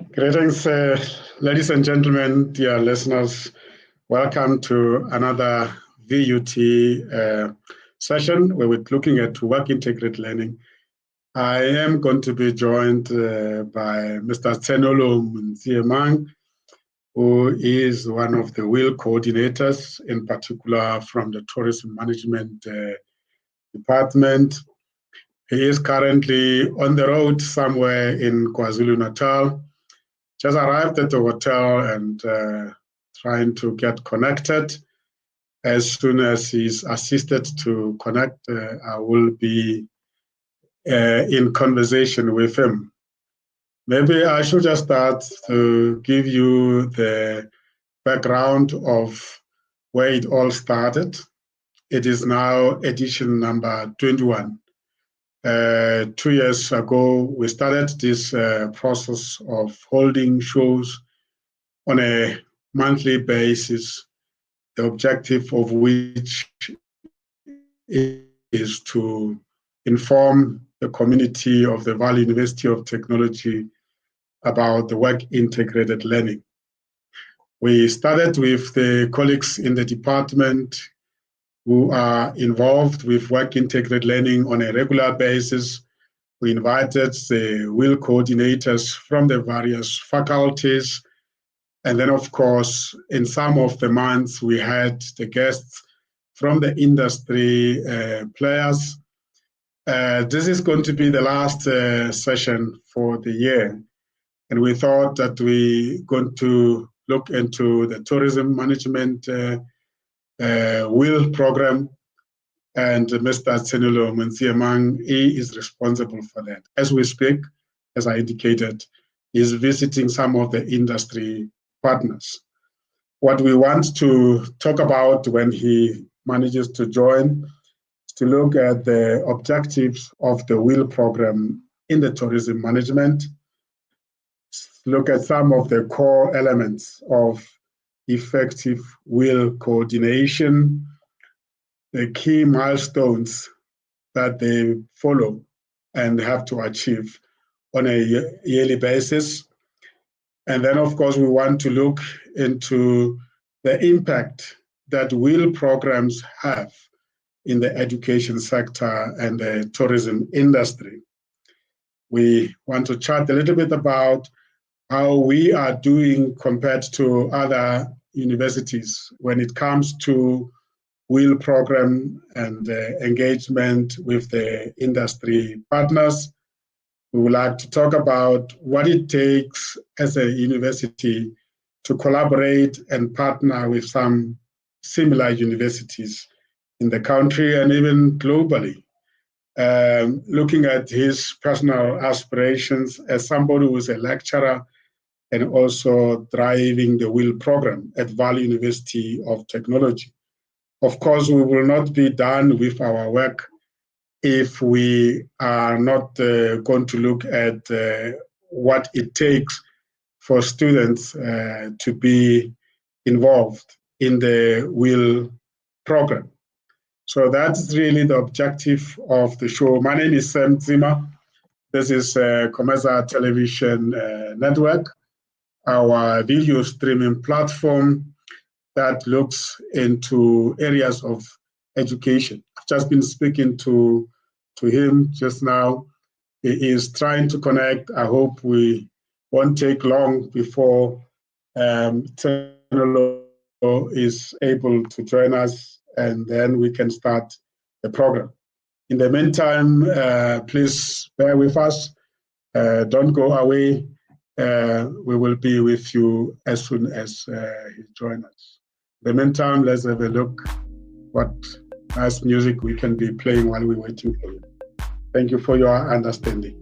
Greetings, ladies and gentlemen, dear listeners. Welcome to another VUT session where we're looking at work integrated learning. I am going to be joined by Mr. Tshenolo Montsiemang, who is one of the WIL coordinators, in particular from the Tourism Management Department. He is currently on the road somewhere in KwaZulu-Natal. Just arrived at the hotel and trying to get connected. As soon as he's assisted to connect, I will be in conversation with him. Maybe I should just start to give you the background of where it all started. It is now edition number 21. 2 years ago, we started this process of holding shows on a monthly basis, the objective of which is to inform the community of the Vaal University of Technology about the work integrated learning. We started with the colleagues in the department who are involved with work integrated learning on a regular basis. We invited the WIL coordinators from the various faculties. And then, of course, in some of the months, we had the guests from the industry players. This is going to be the last session for the year. And we thought that we're going to look into the tourism management WIL program, and Mr. Tshenolo Montsiemang, he is responsible for that. As we speak, as I indicated, he's visiting some of the industry partners. What we want to talk about when he manages to join is to look at the objectives of the WIL program in the tourism management, look at some of the core elements of effective WIL coordination, the key milestones that they follow and have to achieve on a yearly basis. And then, of course, we want to look into the impact that WIL programs have in the education sector and the tourism industry. We want to chat a little bit about how we are doing compared to other universities when it comes to WIL program and engagement with the industry partners. We would like to talk about what it takes as a university to collaborate and partner with some similar universities in the country and even globally. Looking at his personal aspirations as somebody who is a lecturer and also driving the WIL program at Vaal University of Technology. Of course, we will not be done with our work if we are not going to look at what it takes for students to be involved in the WIL program. So that's really the objective of the show. My name is Sam Zimmer. This is Comesa Television Network, our video streaming platform that looks into areas of education. I've just been speaking to him just now. He is trying to connect. I hope we won't take long before Tshenolo is able to join us, and then we can start the program. In the meantime, please bear with us. Don't go away. We will be with you as soon as he joins us. In the meantime, let's have a look what nice music we can be playing while we're waiting for you. Thank you for your understanding.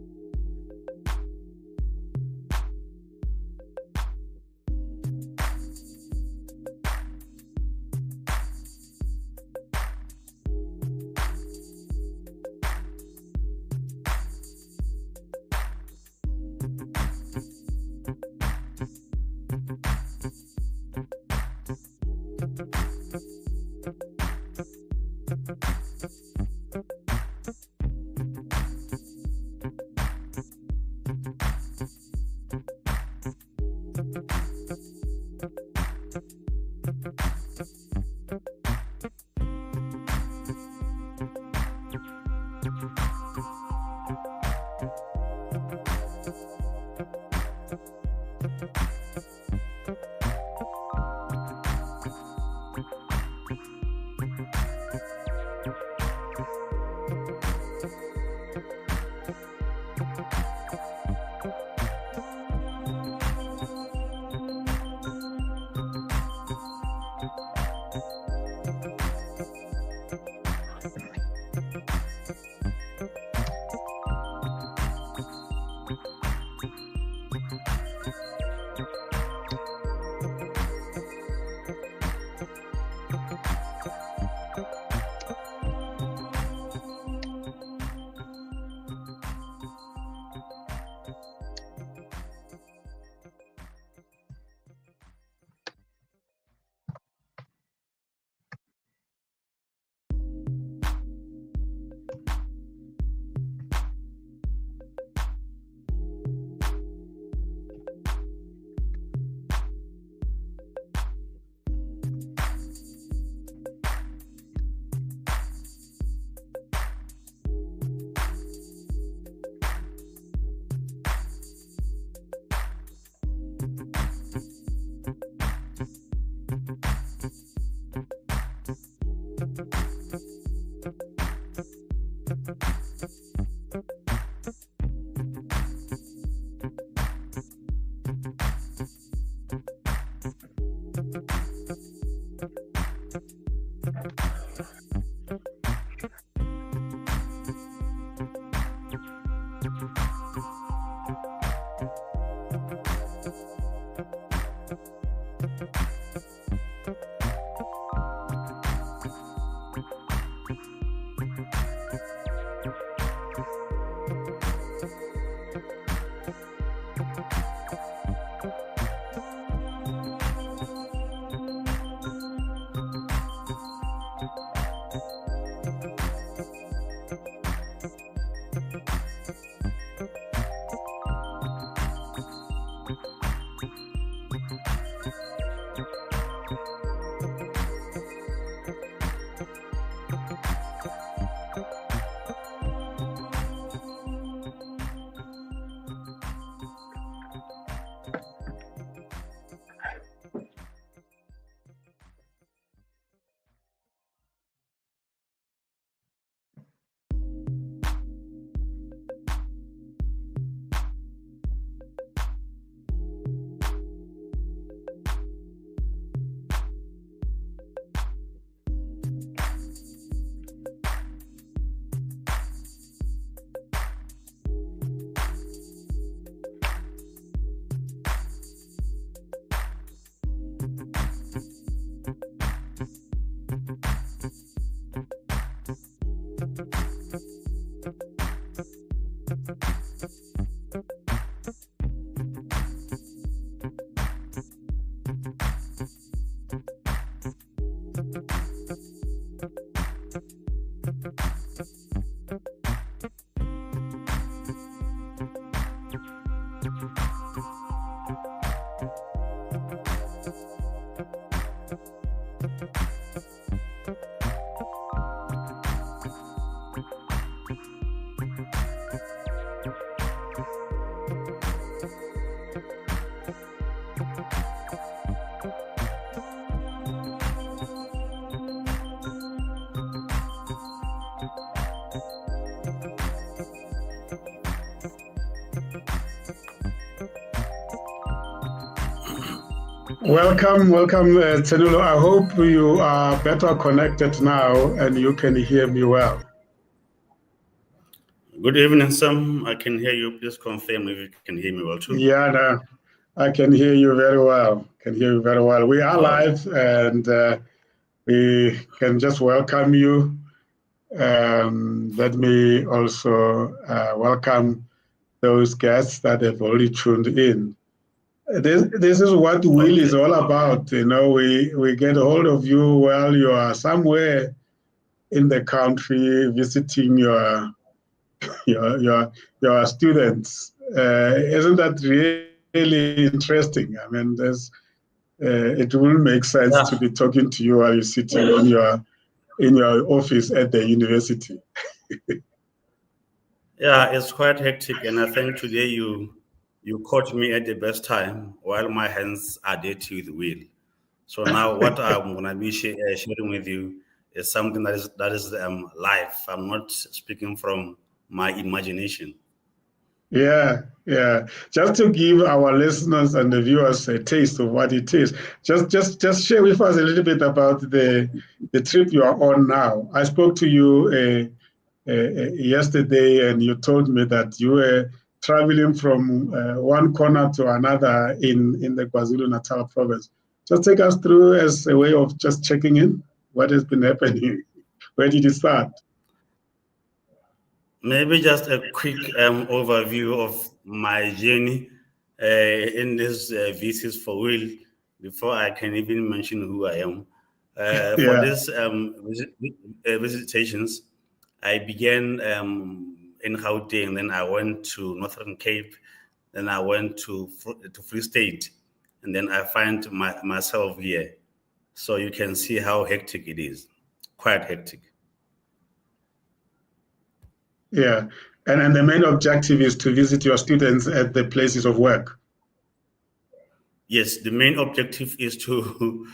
Welcome, Tshenolo. I hope you are better connected now and you can hear me well. Good evening, Sam. I can hear you. Please confirm if you can hear me well too. Yeah, no, I can hear you very well. We are live and we can just welcome you. Let me also welcome those guests that have already tuned in. This is what WIL is all about. You know, we get a hold of you while you are somewhere in the country visiting your students. Isn't that really interesting? I mean, it will make sense to be talking to you while you're sitting in your office at the university. Yeah, it's quite hectic, and I think today you caught me at the best time while my hands are dirty with Will. So now what I'm gonna be sharing with you is something that is live. I'm not speaking from my imagination. Yeah, yeah. Just to give our listeners and the viewers a taste of what it is, just share with us a little bit about the trip you are on now. I spoke to you yesterday, and you told me that you were traveling from one corner to another in the KwaZulu-Natal province. Just take us through as a way of just checking in what has been happening. Where did you start? Maybe just a quick overview of my journey in this visits for Will before I can even mention who I am. For Yeah, this visitations, I began in Gauteng, then I went to Northern Cape, then I went to Free State, and then I find myself here. So you can see how hectic it is, quite hectic. yeah. And the main objective is to visit your students at the places of work. Yes, the main objective is to,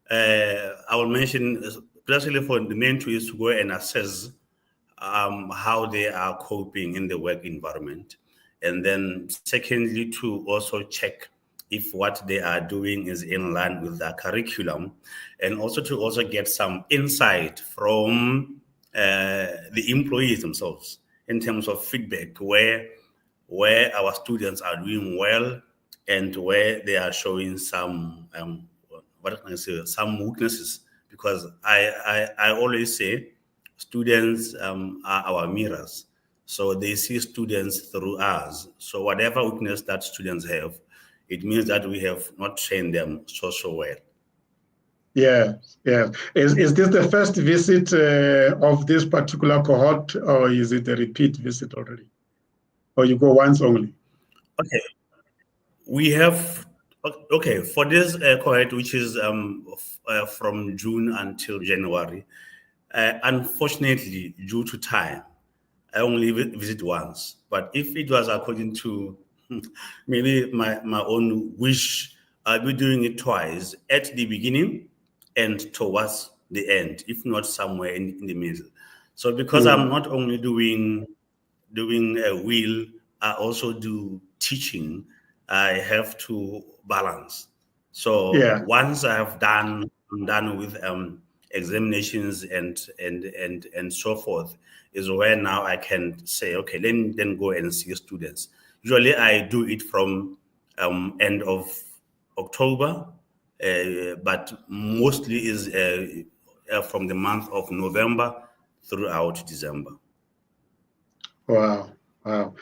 I will mention, especially for the main two, is to go and assess how they are coping in the work environment. And then, secondly, to also check if what they are doing is in line with their curriculum, and also to also get some insight from the employees themselves in terms of feedback where our students are doing well and where they are showing some what can I say, some weaknesses. Because I always say students are our mirrors, so they see students through us. So whatever weakness that students have, it means that we have not trained them so well. Yeah, yeah. Is this the first visit of this particular cohort, or is it a repeat visit already? Or you go once only? Okay, we have okay for this cohort, which is from June until January. Unfortunately, due to time, I only visit once. But if it was according to maybe my own wish, I'll be doing it twice at the beginning and towards the end, if not somewhere in the middle. So because I'm Mm, not only doing a will, I also do teaching. I have to balance. So yeah, once I'm done with examinations and so forth, is where now I can say, okay, let me then go and see students. Usually, I do it from end of October, but mostly is from the month of November throughout December. wow, wow.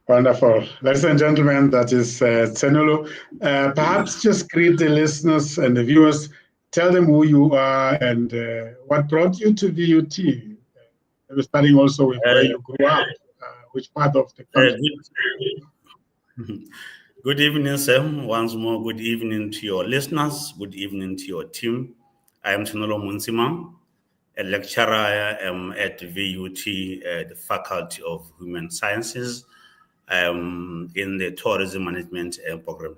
Wonderful. Ladies and gentlemen, that is Tshenolo. Perhaps just greet the listeners and the viewers, tell them who you are and what brought you to VUT. Maybe starting also with where Uh, you grew up, which part of the uh, country. good, good evening, Sam. Once more, good evening to your listeners. Good evening to your team. I am Tshenolo Montsiemang, a lecturer. I am at VUT, the Faculty of Human Sciences, in the Tourism Management program.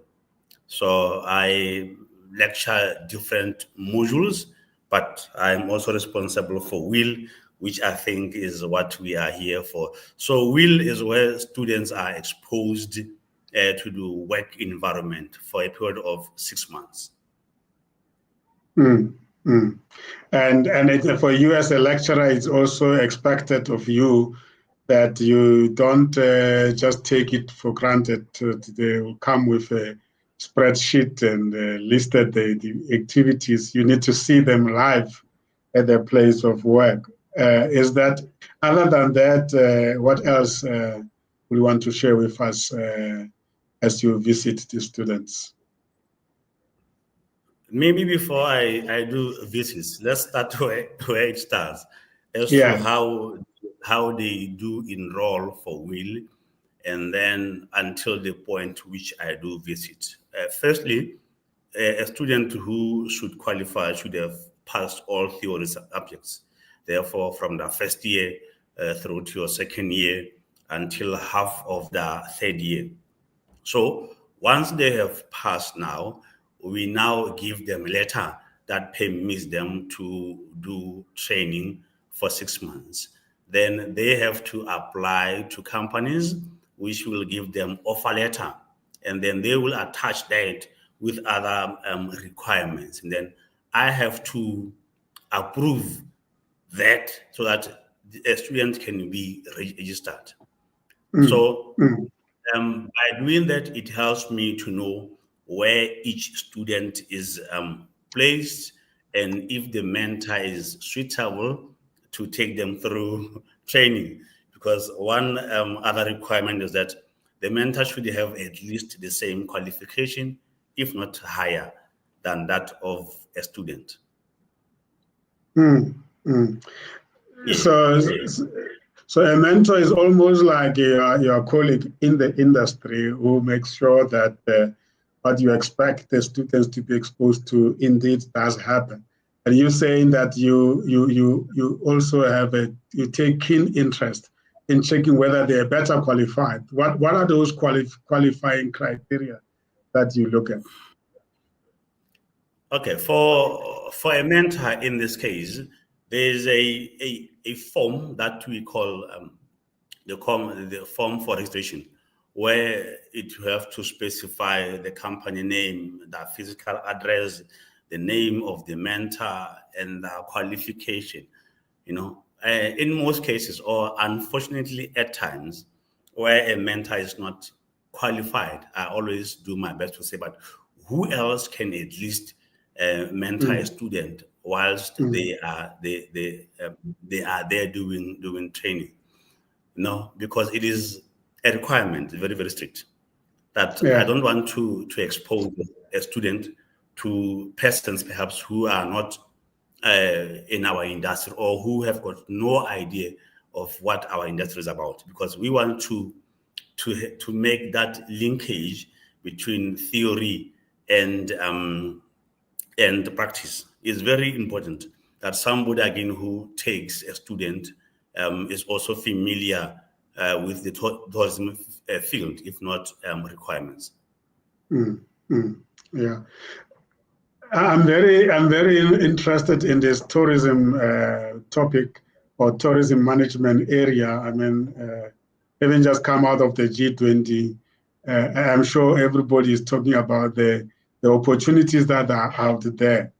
So I lecture different modules, but I'm also responsible for WIL, which I think is what we are here for. So WIL is where students are exposed to the work environment for a period of 6 months. Mm, mm. For you as a lecturer, it's also expected of you that you don't just take it for granted. They will come with a spreadsheet and listed the activities. You need to see them live at their place of work. Is that, other than that, what else would you want to share with us as you visit the students? Maybe before I do visits, let's start where it starts as to Yeah. how they do enroll for WIL, and then until the point which I do visit. Firstly, a student who should qualify should have passed all theory subjects. Therefore, from the first year through to your second year until half of the third year. So once they have passed now, we now give them a letter that permits them to do training for 6 months. Then they have to apply to companies which will give them offer letter. And then they will attach that with other requirements. And then I have to approve that so that a student can be registered. So by doing that, it helps me to know where each student is placed and if the mentor is suitable to take them through training. Because one other requirement is that the mentor should have at least the same qualification, if not higher than that of a student. So, so a mentor is almost like your colleague in the industry who makes sure that what you expect the students to be exposed to indeed does happen. And you're saying that you also you take keen interest in checking whether they are better qualified. What are those qualifying criteria that you look at? Okay, for a mentor in this case, there is a form that we call the form for registration, where it have to specify the company name, the physical address, the name of the mentor, and the qualification. In most cases, or unfortunately at times, where a mentor is not qualified, I always do my best to say, but who else can at least mentor a student whilst they are there doing training? Because it is a requirement, very, very strict, that I don't want to expose a student to persons perhaps who are not in our industry or who have got no idea of what our industry is about, because we want to make that linkage between theory and practice. Is very important that somebody again who takes a student is also familiar with the tourism field, if not requirements. Yeah, I'm very interested in this tourism topic or tourism management area. I mean, having just come out of the G20, I'm sure everybody is talking about the opportunities that are out there.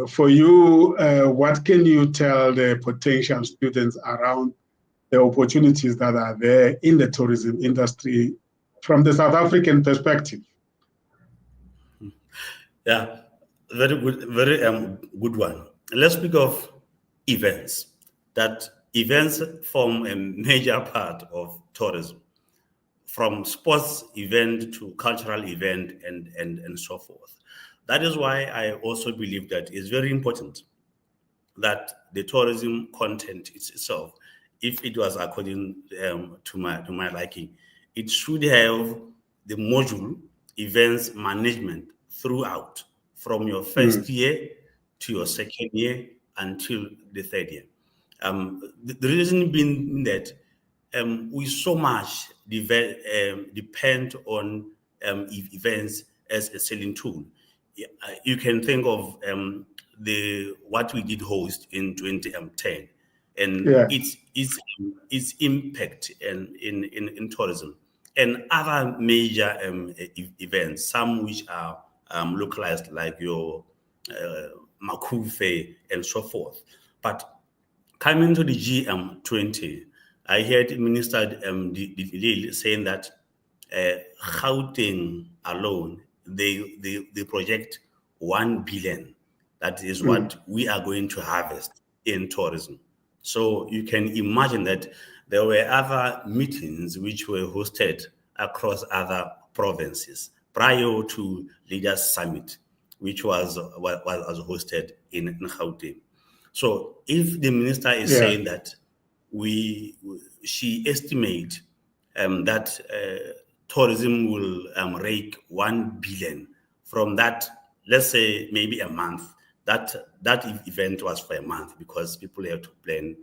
For you, what can you tell the potential students around the opportunities that are there in the tourism industry from the South African perspective? Yeah, very good one. Let's speak of events. That events form a major part of tourism, from sports event to cultural event and so forth. That is why I also believe that it's very important that the tourism content itself, if it was according to my liking, it should have the module events management throughout, from your first year to your second year until the third year. The reason being that we so much depend on events as a selling tool. You can think of what we did host in 2010 and its impact in tourism and other major events, some which are localized like your Makufe and so forth. But coming to the G20, I heard Minister Lil saying that Gauteng alone, they project 1 billion. That is what we are going to harvest in tourism. So you can imagine that there were other meetings which were hosted across other provinces prior to Leaders Summit, which was hosted in Gauteng. So if the minister is saying that she estimates that tourism will rake 1 billion from that, let's say maybe a month, that event was for a month because people have to plan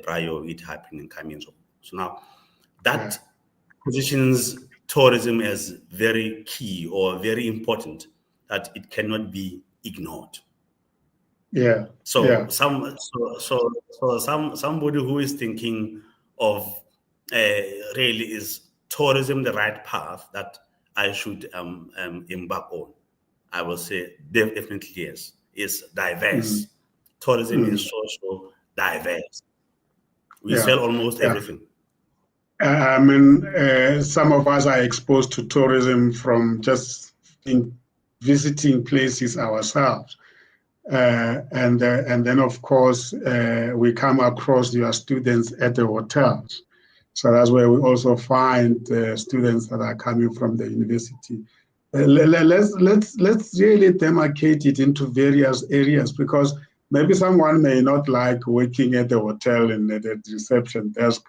prior it happening and coming. So now that positions tourism as very key or very important, that it cannot be ignored. Yeah. So somebody who is thinking of really, is tourism the right path that I should embark on? I will say definitely yes. It's diverse. Tourism is so diverse. We sell almost everything. I mean, some of us are exposed to tourism from just visiting places ourselves. And then, of course, we come across your students at the hotels. So that's where we also find students that are coming from the university. Let's really demarcate it into various areas, because maybe someone may not like working at the hotel and at the reception desk,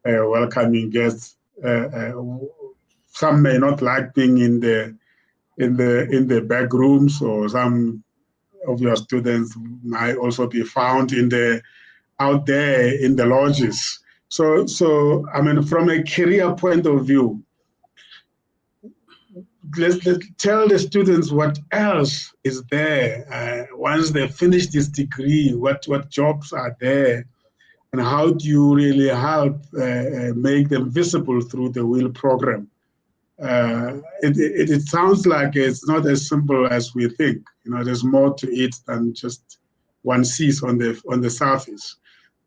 welcoming guests. Some may not like being in the back rooms, or some of your students might also be found out there in the lodges. So I mean, from a career point of view, let's tell the students what else is there once they finish this degree. What jobs are there, and how do you really help make them visible through the WIL program? It sounds like it's not as simple as we think. There's more to it than just one sees on the surface.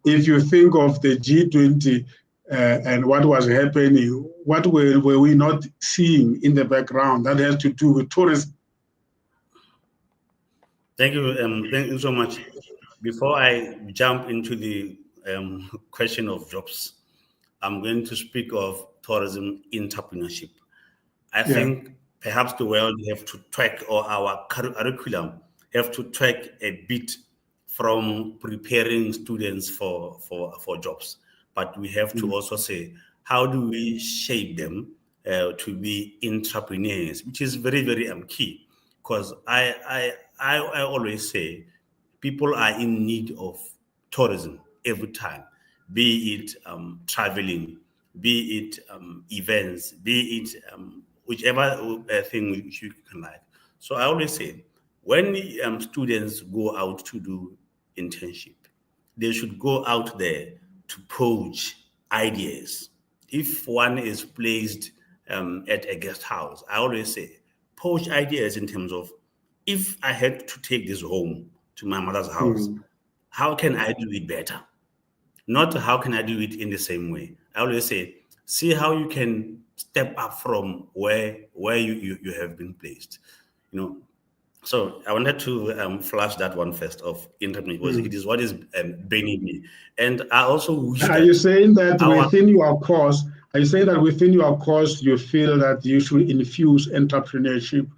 If you think of the G20 and what was happening, what were we not seeing in the background that has to do with tourism? Thank you so much. Before I jump into the question of jobs, I'm going to speak of tourism entrepreneurship. I think perhaps the world have to track, or our curriculum have to track a bit from preparing students for jobs. But we have to also say, how do we shape them to be entrepreneurs, which is very, very key. Because I always say people are in need of tourism every time, be it traveling, be it events, be it whichever thing which you can like. So I always say, when students go out to do internship, they should go out there to poach ideas. If one is placed at a guest house, I always say, poach ideas in terms of, if I had to take this home to my mother's house, how can I do it better? Not how can I do it in the same way. I always say, see how you can step up from where you have been placed. So I wanted to flash that one first of internet, because it is what is bringing me. And I also wish Are you saying that within your course? Are you saying that within your course you feel that you should infuse entrepreneurship?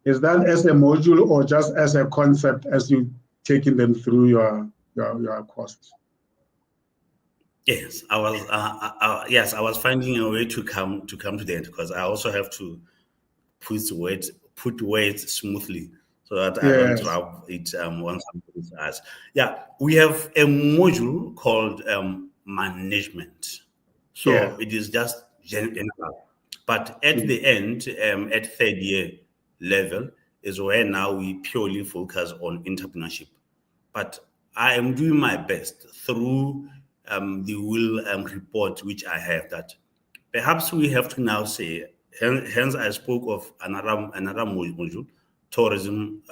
Is that as a module or just as a concept as you taking them through your courses? Yes, I was. Yes, I was finding a way to come to the end, because I also have to put words smoothly, so that I don't drop it once somebody asks. Yeah, we have a module called management. So it is just general. But at the end, at third year level, is where now we purely focus on entrepreneurship. But I am doing my best through the WIL report, which I have, that perhaps we have to now say, hence I spoke of another module, tourism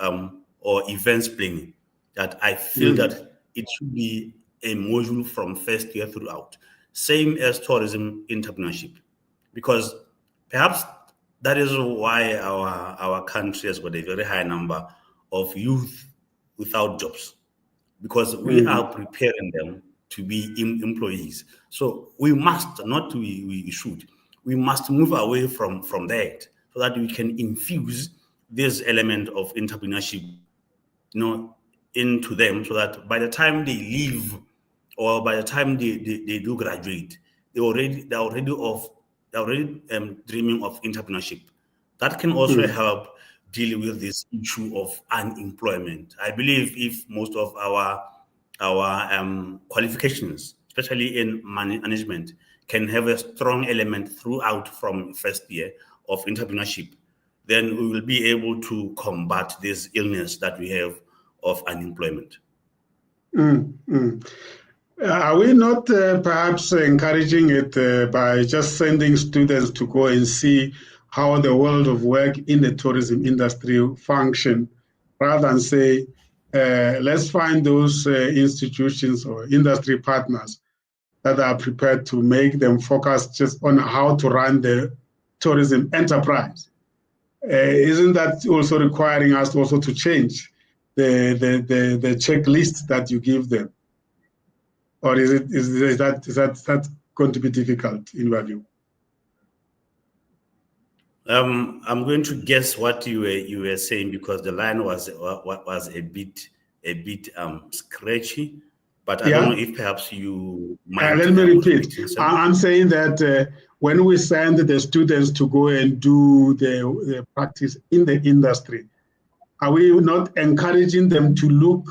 or events planning, that I feel that it should be a module from first year throughout, same as tourism entrepreneurship, because perhaps that is why our country has got a very high number of youth without jobs, because we are preparing them to be employees. So we must, not we should, we must move away from that, so that we can infuse this element of entrepreneurship, into them, so that by the time they leave, or by the time they do graduate, they're already dreaming of entrepreneurship. That can also help deal with this issue of unemployment. I believe if most of our qualifications, especially in management, can have a strong element throughout from first year of entrepreneurship, then we will be able to combat this illness that we have of unemployment. Are we not perhaps encouraging it by just sending students to go and see how the world of work in the tourism industry function, rather than say, let's find those institutions or industry partners that are prepared to make them focus just on how to run the tourism enterprise? Isn't that also requiring us also to change the checklist that you give them? Or is that going to be difficult in your view? I'm going to guess what you were saying, because the line was a bit scratchy, but I don't know if perhaps you might. Let me repeat. I'm saying that when we send the students to go and do the practice in the industry, are we not encouraging them to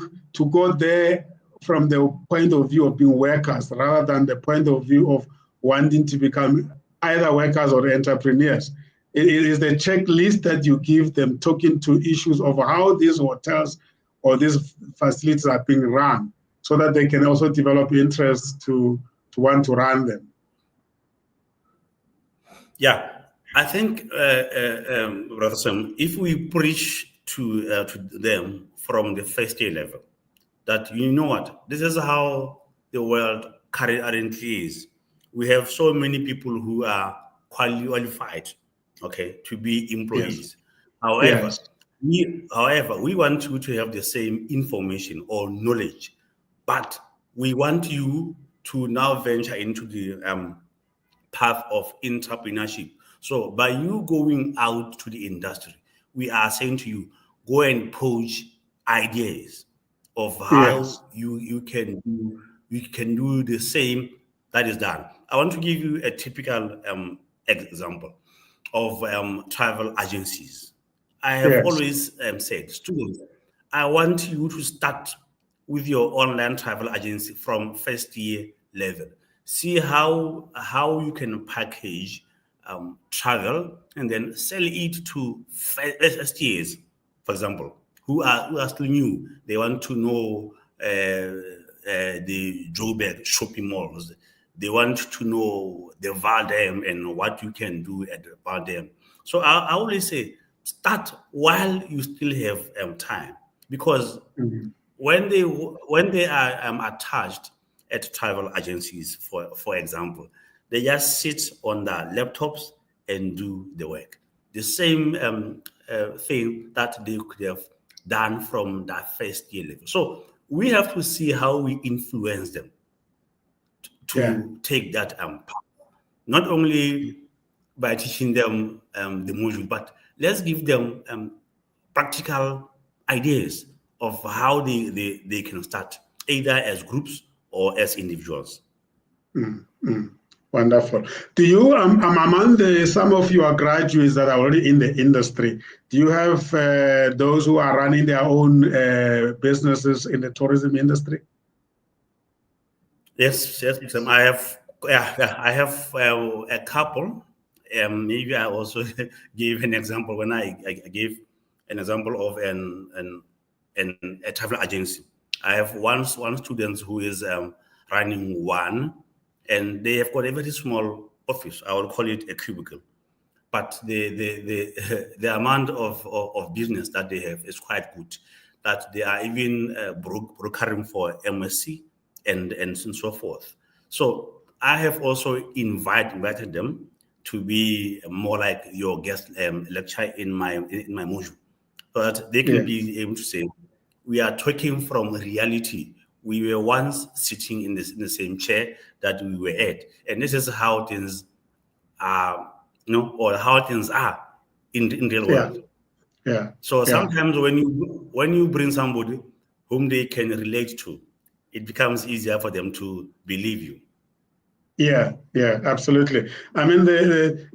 go there from the point of view of being workers, rather than the point of view of wanting to become either workers or entrepreneurs? It is the checklist that you give them, talking to issues of how these hotels or these facilities are being run, so that they can also develop interest to want to run them. Yeah, I think, Brother Sam, if we preach to them from the first year level, that you know what, this is how the world currently is. We have so many people who are qualified, okay, to be employees. Yes. However, we want you to have the same information or knowledge, but we want you to now venture into the path of entrepreneurship. So by you going out to the industry, we are saying to you, go and poach ideas of how you can do the same that is done. I want to give you a typical example of travel agencies. I have always said, students, I want you to start with your online travel agency from first year level. See how you can package travel and then sell it to first years, for example, who are still new. They want to know the Joburg shopping malls. They want to know the Vaal Dam and what you can do at the Vaal Dam. So I always say, start while you still have time, because when they are attached at travel agencies, for example, they just sit on their laptops and do the work. The same thing that they could have done from that first year level. So we have to see how we influence them to take that path. Not only by teaching them the module, but let's give them practical ideas of how they can start, either as groups or as individuals. Wonderful. Do you, among some of your graduates that are already in the industry, do you have those who are running their own businesses in the tourism industry? Yes. I have a couple. Maybe I also gave an example when I gave an example of a travel agency. I have one student who is running one, and they have got a very small office. I will call it a cubicle, but the amount of business that they have is quite good. That they are even brokering for MSc and so forth. So I have also invited them to be more like your guest lecturer in my module, so that they can be able to say, we are talking from reality. We were once sitting in the same chair that we were at, and this is how things are, or how things are in real world. So sometimes when you bring somebody whom they can relate to, it becomes easier for them to believe you. Yeah, absolutely. I mean,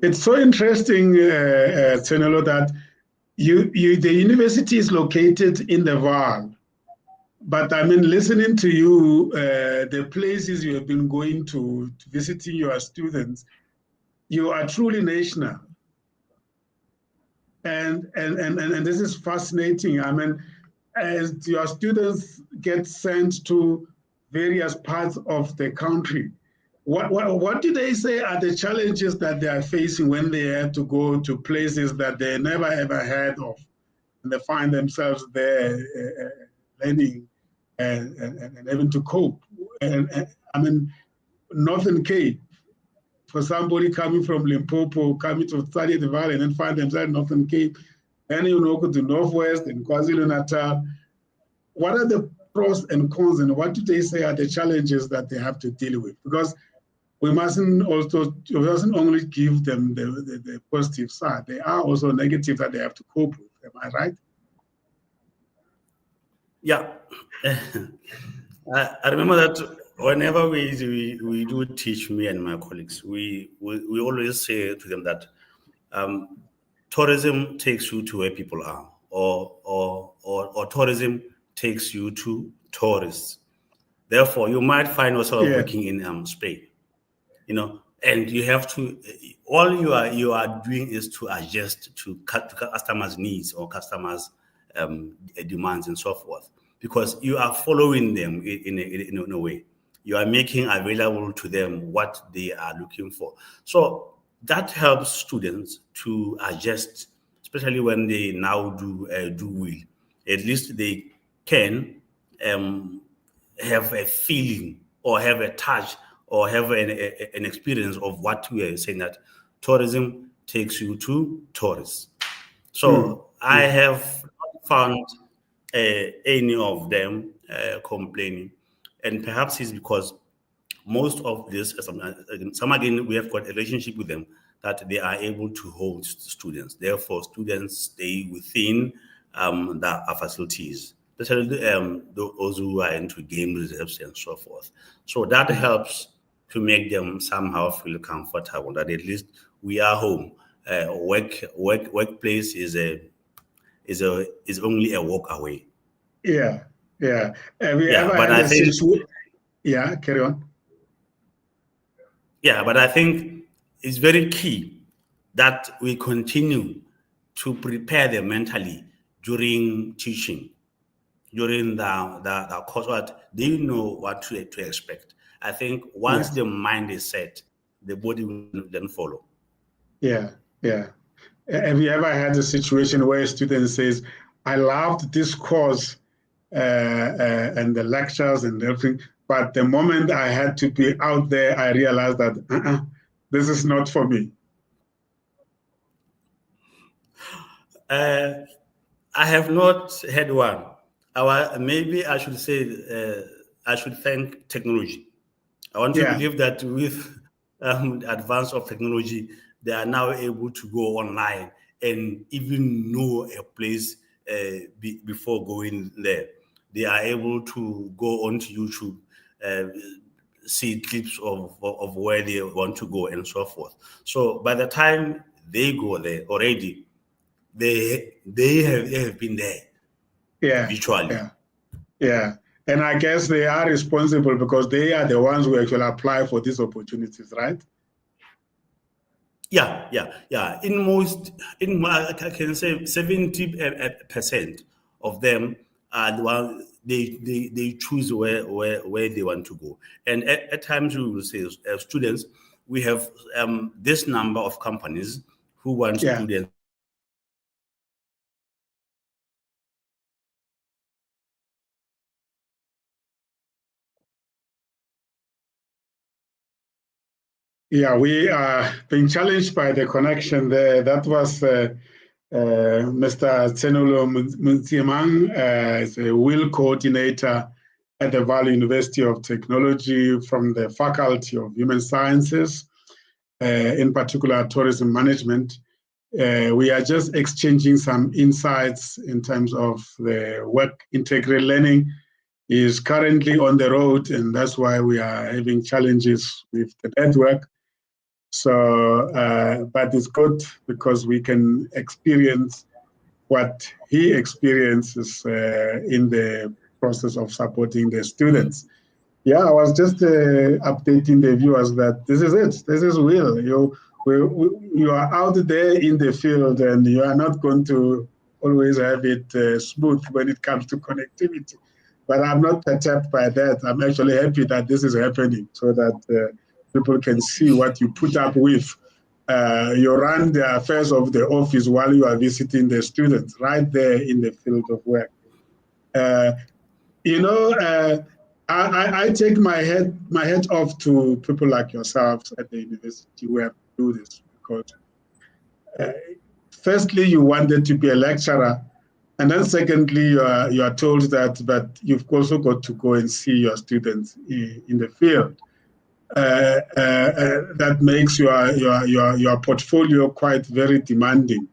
it's so interesting, Tshenolo, that The university is located in the Vaal, but I mean, listening to you, the places you have been going to visiting your students, you are truly national. And this is fascinating. I mean, as your students get sent to various parts of the country, what do they say are the challenges that they are facing when they have to go to places that they never ever heard of, and they find themselves there learning and having to cope? And I mean, Northern Cape, for somebody coming from Limpopo, coming to study at the Valley and then find themselves in Northern Cape, and go to Northwest and KwaZulu-Natal. What are the pros and cons, and what do they say are the challenges that they have to deal with? Because we mustn't only give them the positive side. There are also negative that they have to cope with. Am I right? Yeah. I remember that whenever we do teach, me and my colleagues, we always say to them that tourism takes you to where people are, or tourism takes you to tourists. Therefore, you might find yourself working in Spain, and you have to. All you are doing is to adjust to customers' needs or customers' demands and so forth, because you are following them in a way. You are making available to them what they are looking for. So that helps students to adjust, especially when they now do will. At least they can have a feeling or have a touch or have an experience of what we are saying, that tourism takes you to tourists. So I have not found any of them complaining, and perhaps it's because most of this, some again, we have got a relationship with them that they are able to host students. Therefore, students stay within the facilities, especially those who are into game reserves and so forth. So that helps to make them somehow feel comfortable that at least we are home. Workplace is only a walk away. Yeah. Have you ever but had I think, yeah, carry on. Yeah, but I think it's very key that we continue to prepare them mentally during teaching, during the course, what they know what to expect. I think once the mind is set, the body will then follow. Yeah. Have you ever had a situation where a student says, I loved this course and the lectures and everything, but the moment I had to be out there, I realized that this is not for me? I have not had one. Maybe I should say I should thank technology. I want to believe that with the advance of technology, they are now able to go online and even know a place before going there. They are able to go onto YouTube, see clips of where they want to go and so forth. So by the time they go there already, they have been there virtually. Yeah. And I guess they are responsible because they are the ones who actually apply for these opportunities, right? Yeah. I can say 70% of them are the one they choose where they want to go. And at times we will say, as students, we have this number of companies who want students. Yeah, we are being challenged by the connection there. That was Mr. Tshenolo Montsiemang, is a WIL coordinator at the Vaal University of Technology from the Faculty of Human Sciences, in particular tourism management. We are just exchanging some insights in terms of the work integrated learning. He is currently on the road, and that's why we are having challenges with the network. So, but it's good because we can experience what he experiences in the process of supporting the students. Yeah, I was just updating the viewers that this is it. This is Will. You are out there in the field, and you are not going to always have it smooth when it comes to connectivity. But I'm not perturbed by that. I'm actually happy that this is happening so that people can see what you put up with. You run the affairs of the office while you are visiting the students right there in the field of work. I take my hat off to people like yourselves at the university who have to do this because firstly, you wanted to be a lecturer, and then secondly, you are told that, but you've also got to go and see your students in the field. That makes your portfolio quite very demanding.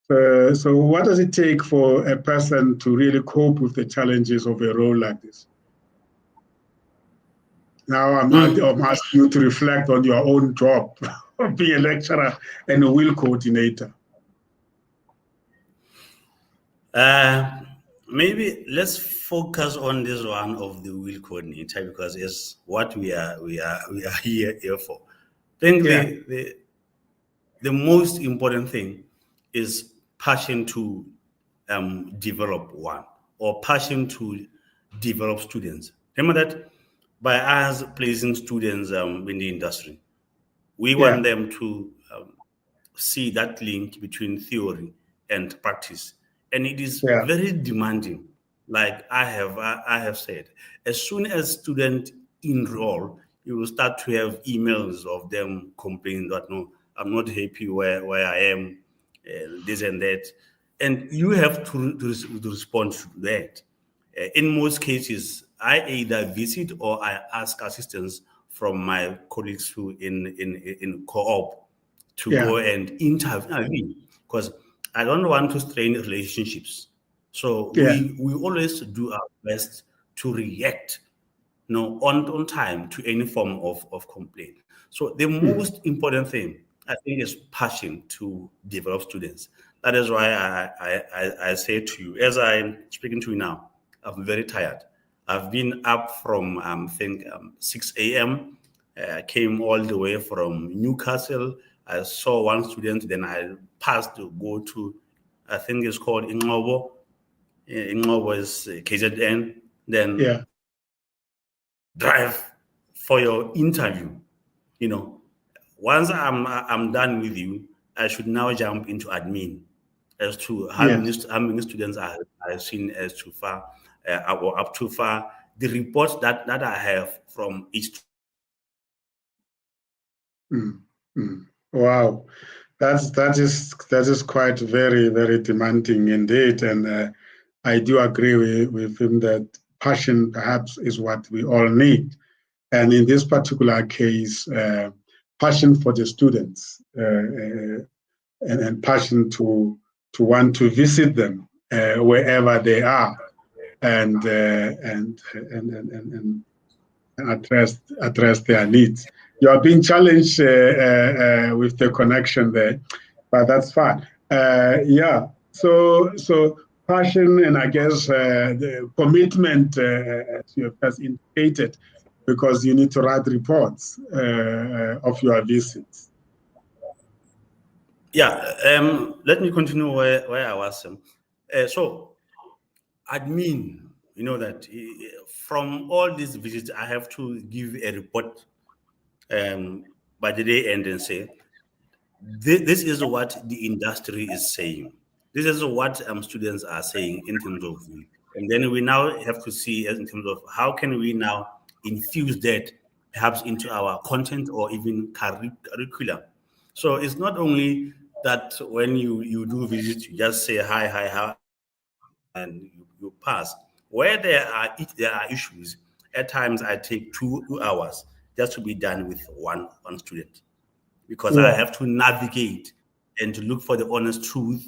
So what does it take for a person to really cope with the challenges of a role like this? Now I'm asking you to reflect on your own job of being a lecturer and a WIL coordinator. Maybe let's focus on this one of the WIL coordinator because it's what we are here for. I think the most important thing is passion to develop one or passion to develop students. Remember that by us placing students in the industry, we want them to see that link between theory and practice, and it is very demanding. Like I have said, as soon as students enroll, you will start to have emails of them complaining that no, I'm not happy where I am, this and that, and you have to respond to that. In most cases, I either visit or I ask assistance from my colleagues who in co-op to go and interview because I don't want to strain relationships. So we always do our best to react on time to any form of complaint. So the most important thing I think is passion to develop students. That is why I say to you, as I'm speaking to you now, I'm very tired. I've been up from I think 6 a.m. I came all the way from Newcastle. I saw one student, then I passed to go to, I think it's called Ingobo. Ingobo is KZN. Then drive for your interview. Once I'm done with you, I should now jump into admin as to how many students I have seen as too far or up too far. The reports that I have from each. Wow, that is quite very, very demanding indeed, and I do agree with him that passion perhaps is what we all need, and in this particular case, passion for the students and passion to want to visit them wherever they are, and address their needs. You are being challenged with the connection there, but that's fine. So passion and I guess the commitment, as you have just indicated, because you need to write reports of your visits. Let me continue where I was. So admin, that from all these visits, I have to give a report by the day end and say, this is what the industry is saying. This is what students are saying in terms of, and then we now have to see in terms of how can we now infuse that perhaps into our content or even curriculum. So it's not only that when you do visits, you just say hi, how, and you pass. Where there are issues, at times I take 2 hours just to be done with one student because I have to navigate and to look for the honest truth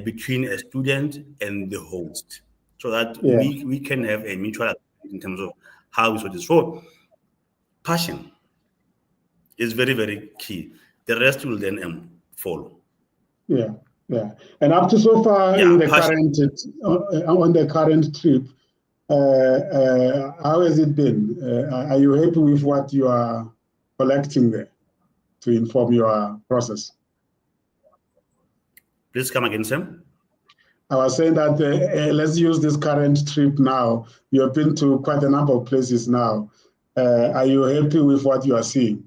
between a student and the host so that we can have a mutual agreement in terms of how we sort this. So passion is very, very key. The rest will then follow. Yeah, and up to so far in the current on the current trip, how has it been? Are you happy with what you are collecting there to inform your process? Please come again, Sam. I was saying that let's use this current trip now. You have been to quite a number of places now. Are you happy with what you are seeing?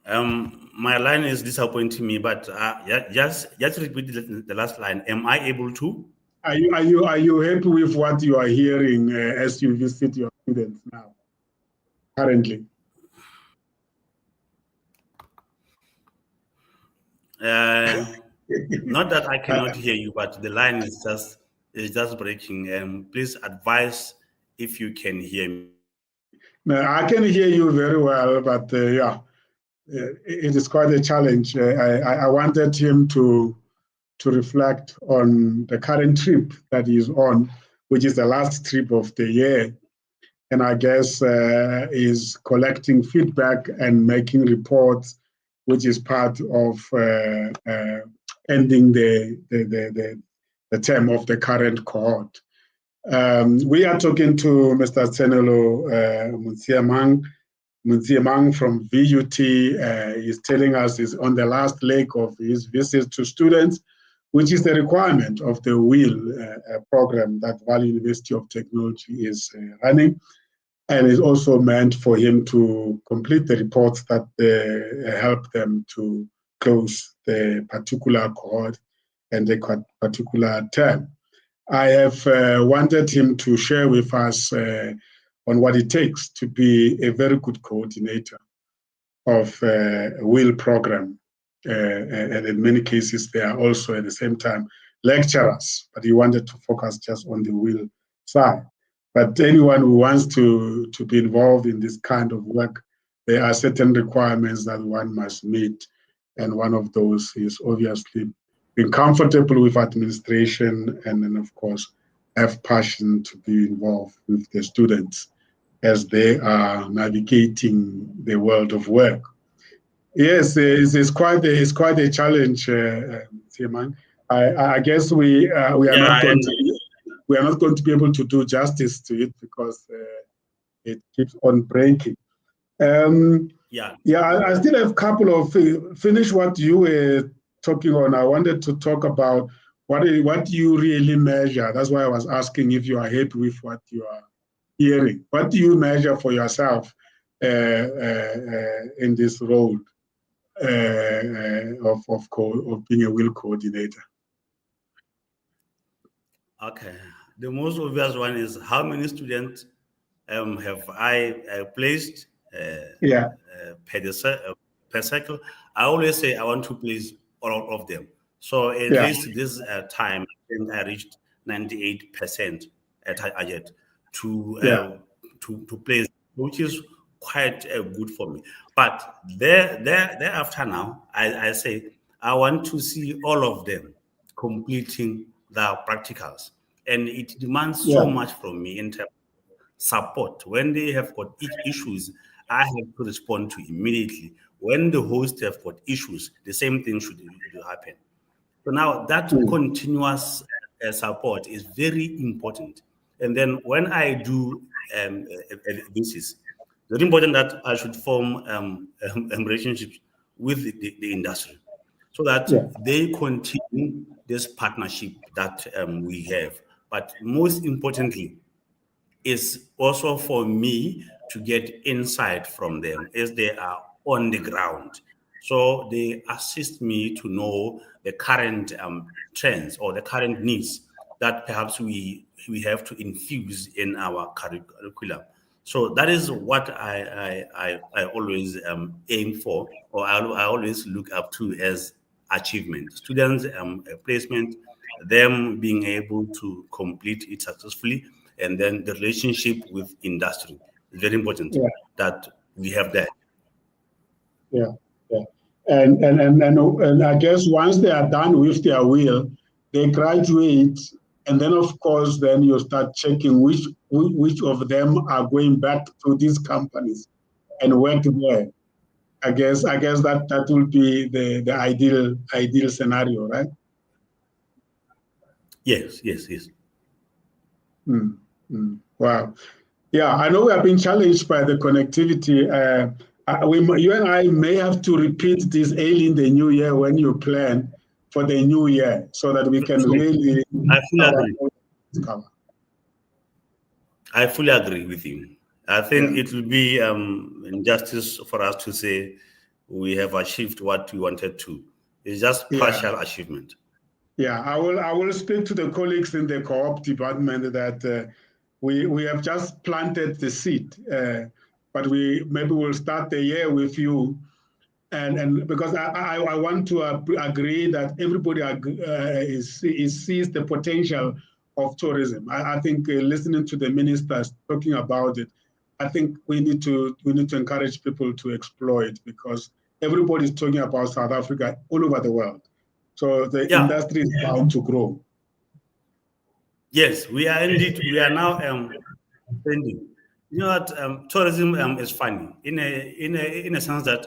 My line is disappointing me, but just repeat the last line. Am I able to? Are you happy with what you are hearing as you visit your students now, currently? Not that I cannot hear you, but the line is just breaking. Please advise if you can hear me. No, I can hear you very well, but yeah, it is quite a challenge. I wanted him to reflect on the current trip that he's on, which is the last trip of the year. And I guess is collecting feedback and making reports, which is part of ending the term of the current cohort. We are talking to Mr. Tshenolo Montsiemang from VUT. He's telling us he's on the last leg of his visit to students, which is the requirement of the WIL program that Vaal University of Technology is running. And it's also meant for him to complete the reports that help them to close the particular cohort and the particular term. I have wanted him to share with us on what it takes to be a very good coordinator of a WIL program. And in many cases, they are also at the same time lecturers, but he wanted to focus just on the WIL side. But anyone who wants to be involved in this kind of work, there are certain requirements that one must meet. And one of those is obviously being comfortable with administration and then, of course, have passion to be involved with the students as they are navigating the world of work. Yes, it's quite a challenge, Tshenolo. I guess we are not going to. We are not going to be able to do justice to it because it keeps on breaking. I still have a couple of finish what you were talking on. I wanted to talk about what you really measure. That's why I was asking if you are happy with what you are hearing. What do you measure for yourself in this role of being a WIL coordinator? Okay. The most obvious one is how many students have I placed per cycle. I always say I want to place all of them. So at least this time, I think I reached 98% at target to place, which is quite good for me. But thereafter now, I say I want to see all of them completing the practicals, and it demands so much from me in terms of support. When they have got issues, I have to respond to immediately. When the host have got issues, the same thing should happen. So now that continuous support is very important. And then when I do this is very important that I should form relationships with the industry, so that they continue this partnership that we have. But most importantly, is also for me to get insight from them as they are on the ground. So they assist me to know the current trends or the current needs that perhaps we have to infuse in our curriculum. So that is what I always aim for, or I always look up to as achievement. Students' placement, them being able to complete it successfully, and then the relationship with industry is very important that we have that. And I guess once they are done with their WIL, they graduate, and then of course then you start checking which of them are going back to these companies and work there. I guess that will be the ideal scenario, right? Yes. Wow. Yeah, I know we have been challenged by the connectivity. You and I may have to repeat this early in the new year when you plan for the new year, so that we can really. I fully agree. I fully agree with you. I think it will be injustice for us to say we have achieved what we wanted to. It's just partial achievement. Yeah, I will speak to the colleagues in the co-op department that we have just planted the seed, but maybe we'll start the year with you, and because I want to agree that everybody sees the potential of tourism. I think listening to the ministers talking about it, I think we need to encourage people to explore it, because everybody's talking about South Africa all over the world. So the industry is bound to grow. Yes, we are indeed. We are now spending. You know what? Tourism is funny in a sense that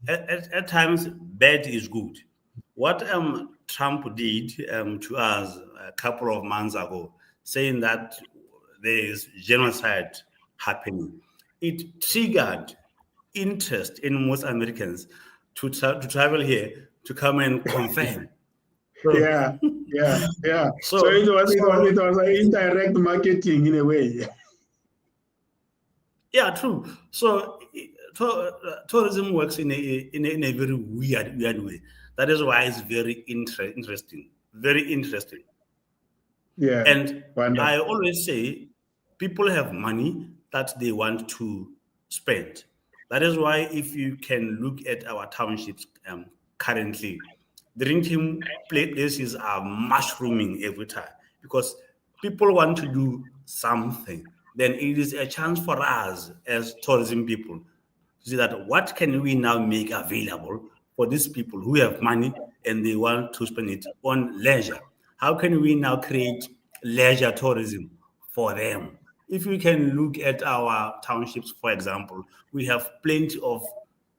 at times bad is good. What Trump did to us a couple of months ago, saying that there is genocide happening, it triggered interest in most Americans to travel here to come and confirm. So, yeah. So it was an indirect marketing in a way. Yeah, true. So tourism works in a very weird way. That is why it's very interesting. Very interesting. Yeah. And I always say people have money that they want to spend. That is why if you can look at our townships currently, drinking places are mushrooming every time because people want to do something. Then it is a chance for us as tourism people to see that what can we now make available for these people who have money and they want to spend it on leisure. How can we now create leisure tourism for them? If we can look at our townships, for example, we have plenty of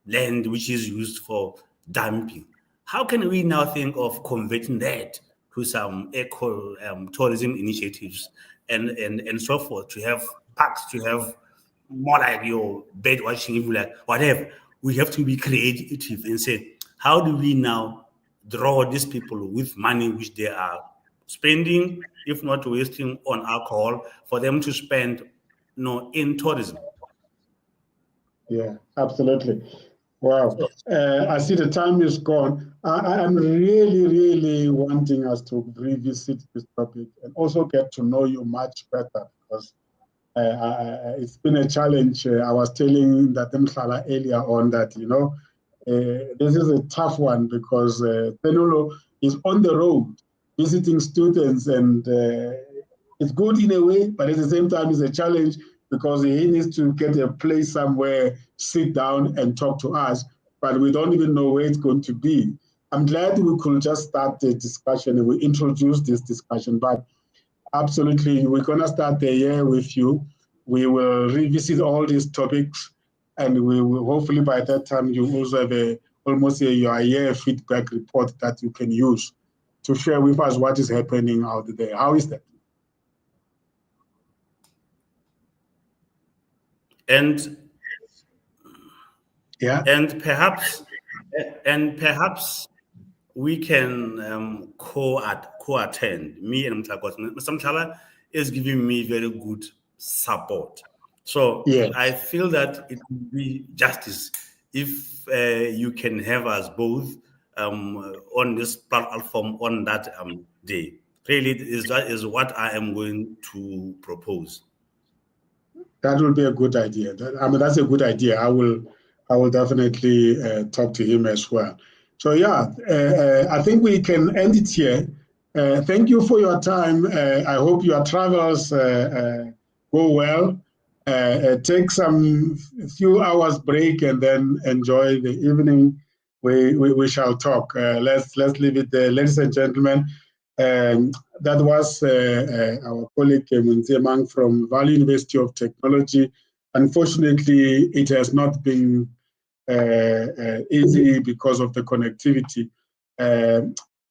land which is used for dumping. How can we now think of converting that to some eco tourism initiatives and so forth, to have parks, to have more like your bed watching, if you like, whatever. We have to be creative and say, how do we now draw these people with money which they are spending, if not wasting on alcohol, for them to spend in tourism? Yeah, absolutely. Wow. I see the time is gone. I'm really wanting us to revisit this topic and also get to know you much better, because it's been a challenge. I was telling that Mhlala earlier on that, this is a tough one, because Tshenolo is on the road visiting students, and it's good in a way, but at the same time it's a challenge, because he needs to get a place somewhere, sit down and talk to us, but we don't even know where it's going to be. I'm glad we could just start the discussion and we introduced this discussion, but absolutely, we're going to start the year with you. We will revisit all these topics, and we will hopefully by that time you also have almost a year feedback report that you can use to share with us what is happening out there. How is that? And perhaps we can co-attend. Me and Mr. Mhlala is giving me very good support. So I feel that it would be justice if you can have us both on this platform on that day. Really, that is what I am going to propose. That will be a good idea. That's a good idea. I will definitely talk to him as well. So I think we can end it here. Thank you for your time. I hope your travels go well. Take some few hours break and then enjoy the evening. We shall talk. Let's leave it there, ladies and gentlemen. That was our colleague Montsiemang from Vaal University of Technology. Unfortunately, it has not been easy because of the connectivity.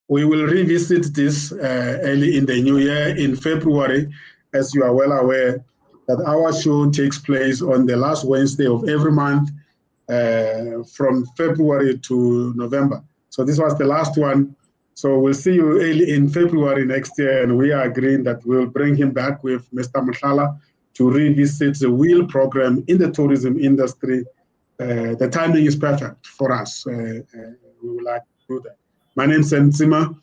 We will revisit this early in the new year in February, as you are well aware, that our show takes place on the last Wednesday of every month from February to November. So this was the last one. So we'll see you early in February next year, and we are agreeing that we'll bring him back with Mr. Mhlala to revisit the WIL program in the tourism industry. The timing is perfect for us. We would like to do that. My name is Montsiemang.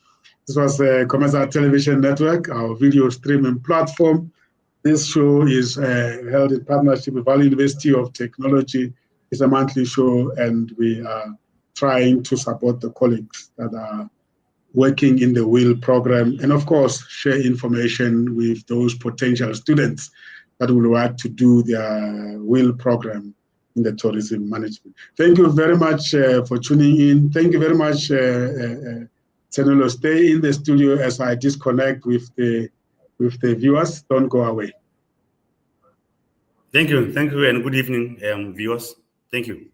This was the Commercial Television Network, our video streaming platform. This show is held in partnership with Vaal University of Technology. It's a monthly show, and we are trying to support the colleagues that are working in the WIL program, and of course, share information with those potential students that would like to do their WIL program in the tourism management. Thank you very much for tuning in. Thank you very much, Tshenolo. Stay in the studio as I disconnect with the viewers. Don't go away. Thank you, and good evening, viewers. Thank you.